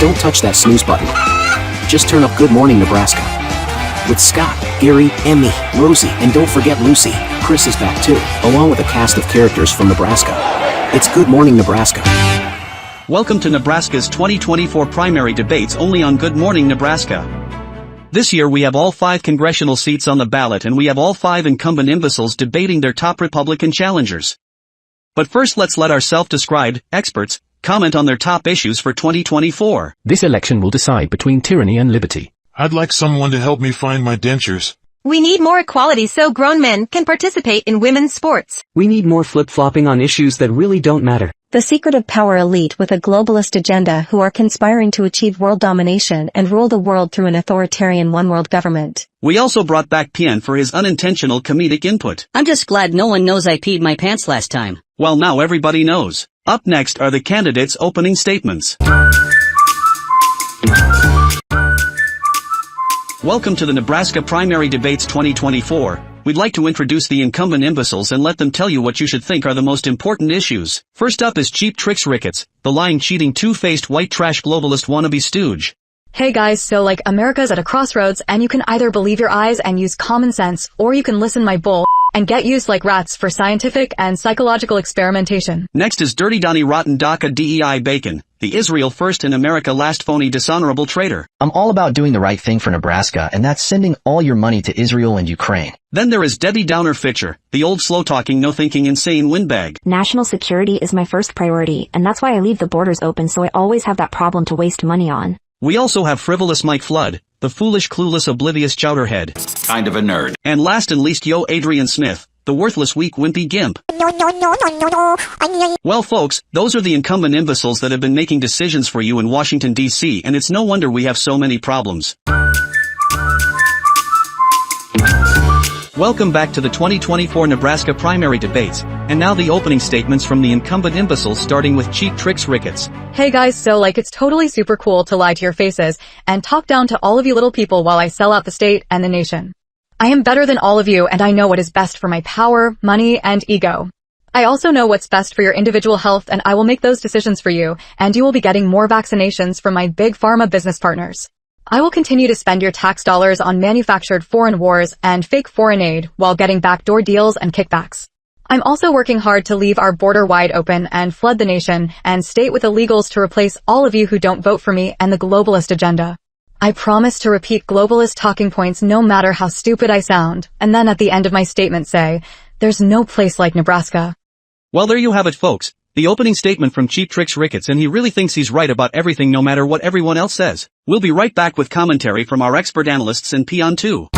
Don't touch that snooze button. Just turn up Good Morning Nebraska. With Scott, Gary, Emmy, Rosie, and don't forget Lucy. Chris is back too, along with a cast of characters from Nebraska. It's Good Morning Nebraska. Welcome to Nebraska's 2024 primary debates only on Good Morning Nebraska. This year we have all 5 congressional seats on the ballot and we have all 5 incumbent imbeciles debating their top Republican challengers. But first let's let our self-described experts comment on their top issues for 2024. This election will decide between tyranny and liberty. I'd like someone to help me find my dentures. We need more equality so grown men can participate in women's sports. We need more flip-flopping on issues that really don't matter. The secret of power elite with a globalist agenda who are conspiring to achieve world domination and rule the world through an authoritarian one-world government. We also brought back Pian for his unintentional comedic input. I'm just glad no one knows I peed my pants last time. Well, now everybody knows. Up next are the candidates' opening statements. Welcome to the Nebraska Primary Debates 2024. We'd like to introduce the incumbent imbeciles and let them tell you what you should think are the most important issues. First up is Cheap Tricks Ricketts, the lying, cheating, two-faced white trash globalist wannabe stooge. Hey guys, so America's at a crossroads and you can either believe your eyes and use common sense, or you can listen my bull and get used like rats for scientific and psychological experimentation. Next is Dirty Donnie Rotten DACA DEI Bacon, the Israel first and America last phony dishonorable traitor. I'm all about doing the right thing for Nebraska, and that's sending all your money to Israel and Ukraine. Then there is Debbie Downer Fitcher, the old slow-talking, no-thinking, insane windbag. National security is my first priority, and that's why I leave the borders open so I always have that problem to waste money on. We also have frivolous Mike Flood, the foolish, clueless, oblivious chowderhead. Kind of a nerd. And last and least Yo Adrian Smith, the worthless, weak, wimpy gimp. Well folks, those are the incumbent imbeciles that have been making decisions for you in Washington, D.C., and it's no wonder we have so many problems. Welcome back to the 2024 Nebraska primary debates, and now the opening statements from the incumbent imbeciles, starting with Cheap Tricks Ricketts. Hey guys, so it's totally super cool to lie to your faces and talk down to all of you little people while I sell out the state and the nation. I am better than all of you and I know what is best for my power, money, and ego. I also know what's best for your individual health and I will make those decisions for you, and you will be getting more vaccinations from my big pharma business partners. I will continue to spend your tax dollars on manufactured foreign wars and fake foreign aid while getting backdoor deals and kickbacks. I'm also working hard to leave our border wide open and flood the nation and state with illegals to replace all of you who don't vote for me and the globalist agenda. I promise to repeat globalist talking points no matter how stupid I sound, and then at the end of my statement say, there's no place like Nebraska. Well, there you have it folks, the opening statement from Cheap Tricks Ricketts, and he really thinks he's right about everything no matter what everyone else says. We'll be right back with commentary from our expert analysts and Pian too.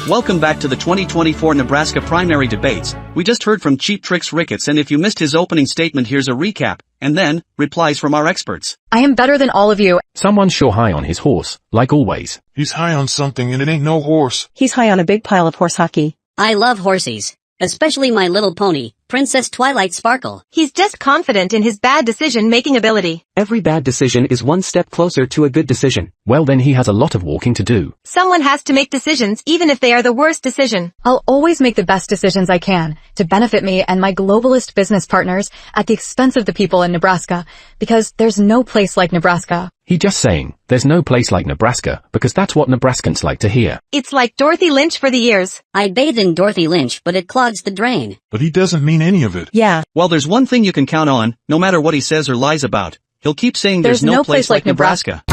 Welcome back to the 2024 Nebraska primary debates. We just heard from Cheap Tricks Ricketts, and if you missed his opening statement, here's a recap, and then, replies from our experts. I am better than all of you. Someone's sure high on his horse, like always. He's high on something and it ain't no horse. He's high on a big pile of horse hockey. I love horsies, especially My Little Pony, Princess Twilight Sparkle. He's just confident in his bad decision-making ability. Every bad decision is one step closer to a good decision. Well, then he has a lot of walking to do. Someone has to make decisions even if they are the worst decision. I'll always make the best decisions I can to benefit me and my globalist business partners at the expense of the people in Nebraska, because there's no place like Nebraska. He just saying, there's no place like Nebraska, because that's what Nebraskans like to hear. It's like Dorothy Lynch for the ears. I bathe in Dorothy Lynch, but it clogs the drain. But he doesn't mean any of it. Yeah. Well, there's one thing you can count on, no matter what he says or lies about. He'll keep saying there's no place like Nebraska.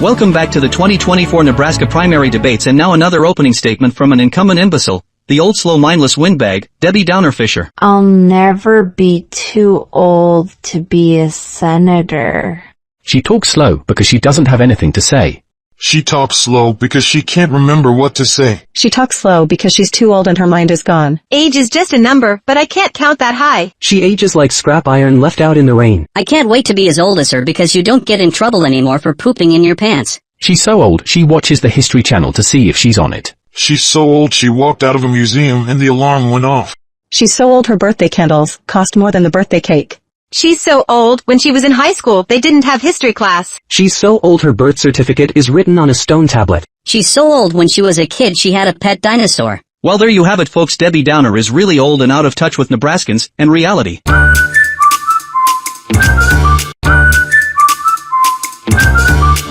Welcome back to the 2024 Nebraska primary debates, and now another opening statement from an incumbent imbecile, the old slow mindless windbag, Debbie Downer Fitcher. I'll never be too old to be a senator. She talks slow because she doesn't have anything to say. She talks slow because she can't remember what to say. She talks slow because she's too old and her mind is gone. Age is just a number, but I can't count that high. She ages like scrap iron left out in the rain. I can't wait to be as old as her because you don't get in trouble anymore for pooping in your pants. She's so old, she watches the History Channel to see if she's on it. She's so old she walked out of a museum and the alarm went off. She's so old her birthday candles cost more than the birthday cake. She's so old, when she was in high school, they didn't have history class. She's so old her birth certificate is written on a stone tablet. She's so old when she was a kid she had a pet dinosaur. Well, there you have it, folks. Debbie Downer is really old and out of touch with Nebraskans and reality.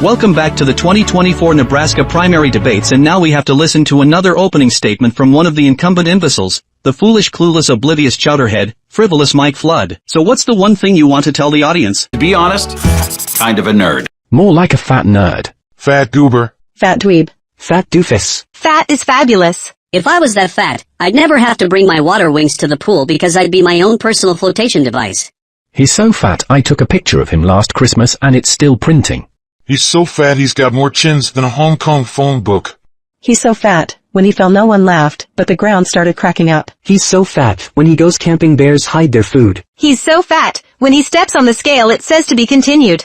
Welcome back to the 2024 Nebraska primary debates, and now we have to listen to another opening statement from one of the incumbent imbeciles, the foolish, clueless, oblivious chowderhead, frivolous Mike Flood. So what's the one thing you want to tell the audience? To be honest, kind of a nerd. More like a fat nerd. Fat goober. Fat dweeb. Fat doofus. Fat is fabulous. If I was that fat, I'd never have to bring my water wings to the pool because I'd be my own personal flotation device. He's so fat I took a picture of him last Christmas and it's still printing. He's so fat he's got more chins than a Hong Kong phone book. He's so fat, when he fell no one laughed, but the ground started cracking up. He's so fat, when he goes camping bears hide their food. He's so fat, when he steps on the scale it says to be continued.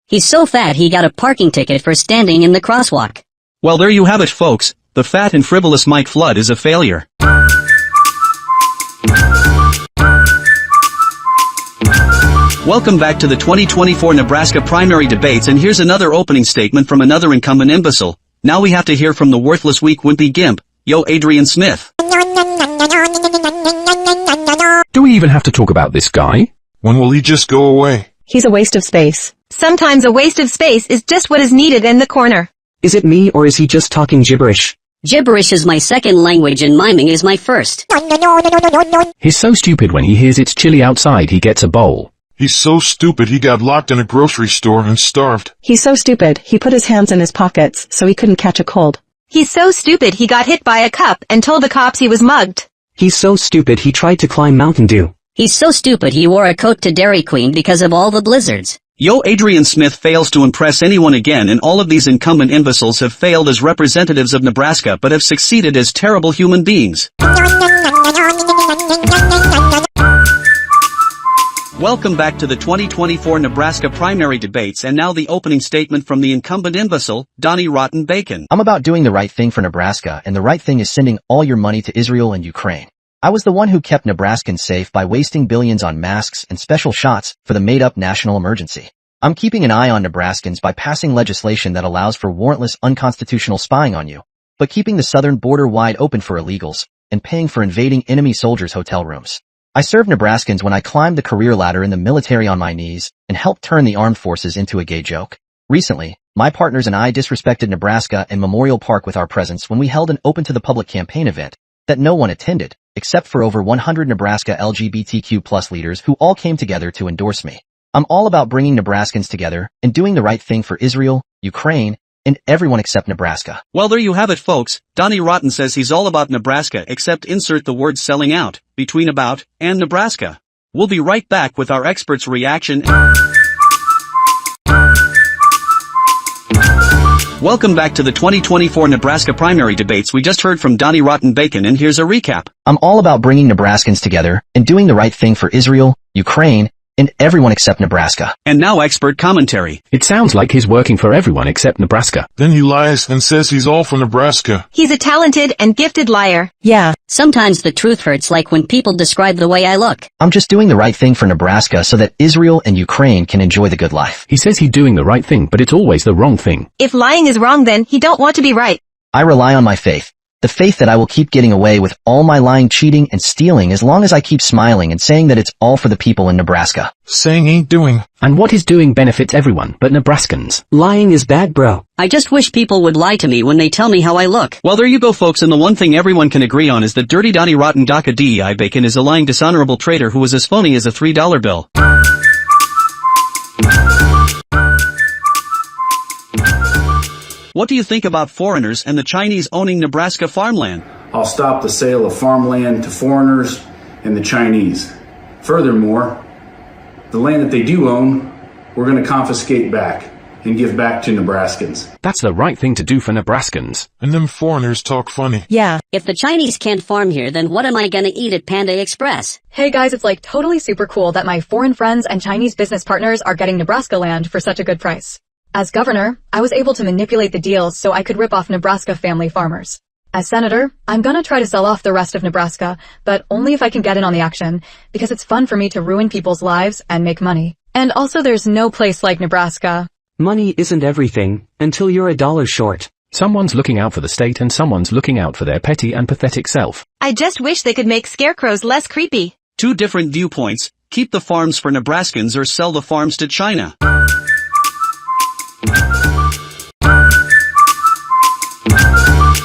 He's so fat he got a parking ticket for standing in the crosswalk. Well, there you have it, folks. The fat and frivolous Mike Flood is a failure. Welcome back to the 2024 Nebraska primary debates, and here's another opening statement from another incumbent imbecile. Now we have to hear from the worthless, weak, wimpy gimp, Adrian Smith. Do we even have to talk about this guy? When will he just go away? He's a waste of space. Sometimes a waste of space is just what is needed in the corner. Is it me or is he just talking gibberish? Gibberish is my second language and miming is my first. He's so stupid when he hears it's chilly outside he gets a bowl. He's so stupid he got locked in a grocery store and starved. He's so stupid, he put his hands in his pockets so he couldn't catch a cold. He's so stupid he got hit by a cup and told the cops he was mugged. He's so stupid he tried to climb Mountain Dew. He's so stupid he wore a coat to Dairy Queen because of all the blizzards. Adrian Smith fails to impress anyone again, and all of these incumbent imbeciles have failed as representatives of Nebraska but have succeeded as terrible human beings. Welcome back to the 2024 Nebraska primary debates, and now the opening statement from the incumbent imbecile, Donnie Rotten Bacon. I'm about doing the right thing for Nebraska, and the right thing is sending all your money to Israel and Ukraine. I was the one who kept Nebraskans safe by wasting billions on masks and special shots for the made-up national emergency. I'm keeping an eye on Nebraskans by passing legislation that allows for warrantless, unconstitutional spying on you, but keeping the southern border wide open for illegals, and paying for invading enemy soldiers' hotel rooms. I served Nebraskans when I climbed the career ladder in the military on my knees and helped turn the armed forces into a gay joke. Recently, my partners and I disrespected Nebraska and Memorial Park with our presence when we held an open-to-the-public campaign event that no one attended, except for over 100 Nebraska LGBTQ+ leaders who all came together to endorse me. I'm all about bringing Nebraskans together and doing the right thing for Israel, Ukraine, and everyone except Nebraska. Well, there you have it, folks. Donnie Rotten says he's all about Nebraska except insert the word selling out, between about, and Nebraska. We'll be right back with our experts' reaction. Welcome back to the 2024 Nebraska primary debates. We just heard from Donnie Rotten Bacon, and here's a recap. I'm all about bringing Nebraskans together and doing the right thing for Israel, Ukraine, and everyone except Nebraska. And now expert commentary. It sounds like he's working for everyone except Nebraska. Then he lies and says he's all for Nebraska. He's a talented and gifted liar. Yeah. Sometimes the truth hurts, like when people describe the way I look. I'm just doing the right thing for Nebraska so that Israel and Ukraine can enjoy the good life. He says he's doing the right thing, but it's always the wrong thing. If lying is wrong, then he don't want to be right. I rely on my faith. The faith that I will keep getting away with all my lying, cheating, and stealing as long as I keep smiling and saying that it's all for the people in Nebraska. Saying ain't doing. And what he's doing benefits everyone but Nebraskans. Lying is bad, bro. I just wish people would lie to me when they tell me how I look. Well, there you go, folks, and the one thing everyone can agree on is that Dirty Donnie Rotten Daka DEI Bacon is a lying, dishonorable traitor who is as phony as a $3 bill. What do you think about foreigners and the Chinese owning Nebraska farmland? I'll stop the sale of farmland to foreigners and the Chinese. Furthermore, the land that they do own, we're going to confiscate back and give back to Nebraskans. That's the right thing to do for Nebraskans. And them foreigners talk funny. Yeah. If the Chinese can't farm here, then what am I gonna eat at Panda Express? Hey guys, it's like totally super cool that my foreign friends and Chinese business partners are getting Nebraska land for such a good price. As governor, I was able to manipulate the deals so I could rip off Nebraska family farmers. As senator, I'm gonna try to sell off the rest of Nebraska, but only if I can get in on the action, because it's fun for me to ruin people's lives and make money. And also there's no place like Nebraska. Money isn't everything, until you're $1 short. Someone's looking out for the state and someone's looking out for their petty and pathetic self. I just wish they could make scarecrows less creepy. Two different viewpoints: keep the farms for Nebraskans or sell the farms to China.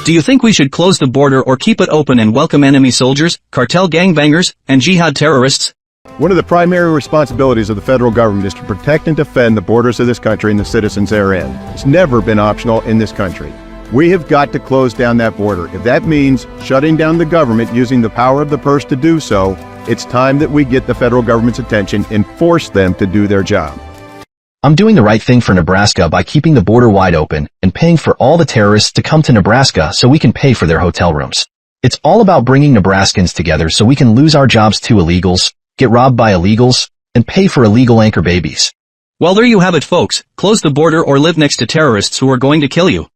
Do you think we should close the border or keep it open and welcome enemy soldiers, cartel gangbangers, and jihad terrorists? One of the primary responsibilities of the federal government is to protect and defend the borders of this country and the citizens therein. It's never been optional in this country. We have got to close down that border. If that means shutting down the government using the power of the purse to do so, it's time that we get the federal government's attention and force them to do their job. I'm doing the right thing for Nebraska by keeping the border wide open and paying for all the terrorists to come to Nebraska so we can pay for their hotel rooms. It's all about bringing Nebraskans together so we can lose our jobs to illegals, get robbed by illegals, and pay for illegal anchor babies. Well, there you have it, folks. Close the border or live next to terrorists who are going to kill you.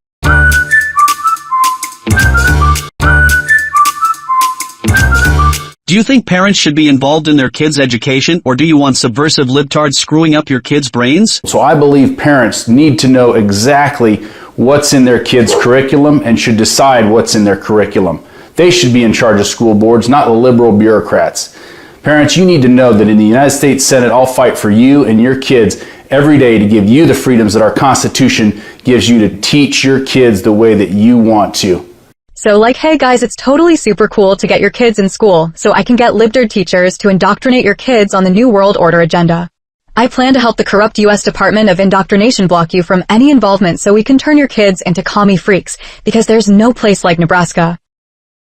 Do you think parents should be involved in their kids' education, or do you want subversive libtards screwing up your kids' brains? So I believe parents need to know exactly what's in their kids' curriculum and should decide what's in their curriculum. They should be in charge of school boards, not the liberal bureaucrats. Parents, you need to know that in the United States Senate, I'll fight for you and your kids every day to give you the freedoms that our Constitution gives you to teach your kids the way that you want to. So like, hey guys, it's totally super cool to get your kids in school, so I can get libtard teachers to indoctrinate your kids on the New World Order agenda. I plan to help the corrupt U.S. Department of Indoctrination block you from any involvement so we can turn your kids into commie freaks, because there's no place like Nebraska.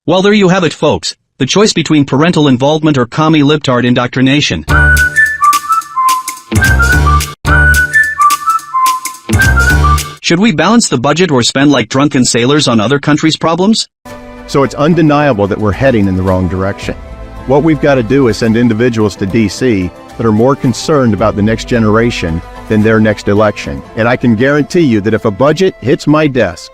Well, there you have it, folks. The choice between parental involvement or commie libtard indoctrination. Should we balance the budget or spend like drunken sailors on other countries' problems? So it's undeniable that we're heading in the wrong direction. What we've got to do is send individuals to D.C. that are more concerned about the next generation than their next election. And I can guarantee you that if a budget hits my desk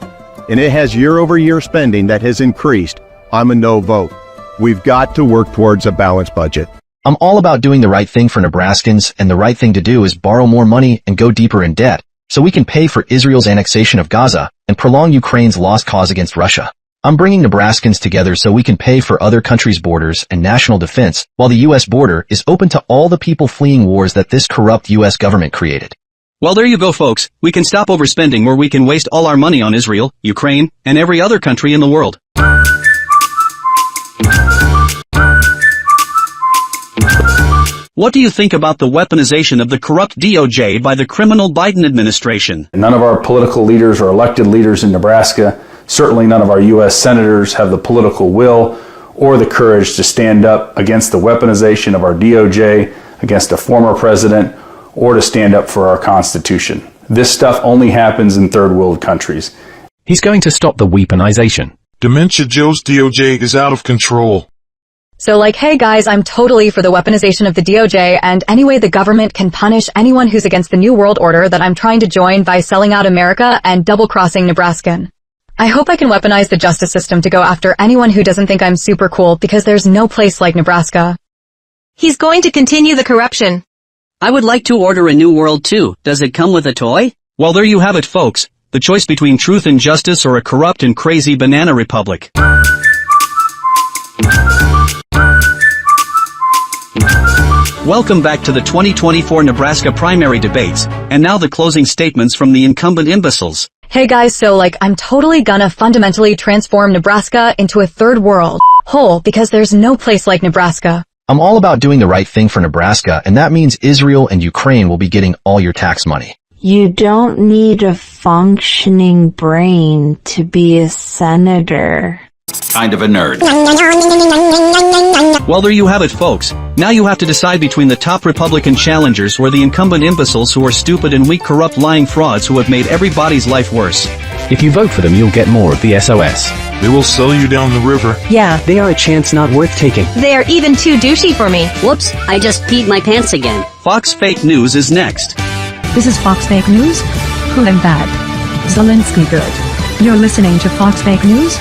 and it has year-over-year spending that has increased, I'm a no vote. We've got to work towards a balanced budget. I'm all about doing the right thing for Nebraskans, and the right thing to do is borrow more money and go deeper in debt, so we can pay for Israel's annexation of Gaza and prolong Ukraine's lost cause against Russia. I'm bringing Nebraskans together so we can pay for other countries' borders and national defense, while the U.S. border is open to all the people fleeing wars that this corrupt U.S. government created. Well, there you go, folks. We can stop overspending where we can waste all our money on Israel, Ukraine, and every other country in the world. What do you think about the weaponization of the corrupt DOJ by the criminal Biden administration? None of our political leaders or elected leaders in Nebraska, certainly none of our U.S. senators, have the political will or the courage to stand up against the weaponization of our DOJ, against a former president, or to stand up for our Constitution. This stuff only happens in third world countries. He's going to stop the weaponization. Dementia Joe's DOJ is out of control. So like, hey guys, I'm totally for the weaponization of the DOJ and any way the government can punish anyone who's against the New World Order that I'm trying to join by selling out America and double-crossing Nebraskan. I hope I can weaponize the justice system to go after anyone who doesn't think I'm super cool, because there's no place like Nebraska. He's going to continue the corruption. I would like to order a new world too. Does it come with a toy? Well, there you have it, folks. The choice between truth and justice or a corrupt and crazy banana republic. Welcome back to the 2024 Nebraska primary debates, and now the closing statements from the incumbent imbeciles. Hey guys, so like, I'm totally gonna fundamentally transform Nebraska into a third world whole, because there's no place like Nebraska. I'm all about doing the right thing for Nebraska, and that means Israel and Ukraine will be getting all your tax money. You don't need a functioning brain to be a senator. Kind of a nerd. Well, there you have it, folks. Now you have to decide between the top Republican challengers or the incumbent imbeciles who are stupid and weak, corrupt, lying frauds who have made everybody's life worse. If you vote for them, you'll get more of the SOS. They will sell you down the river. Yeah, they are a chance not worth taking. They are even too douchey for me. Whoops, I just peed my pants again. Fox Fake News is next. This is Fox Fake News. Cool and bad. Zelensky good. You're listening to Fox Fake News?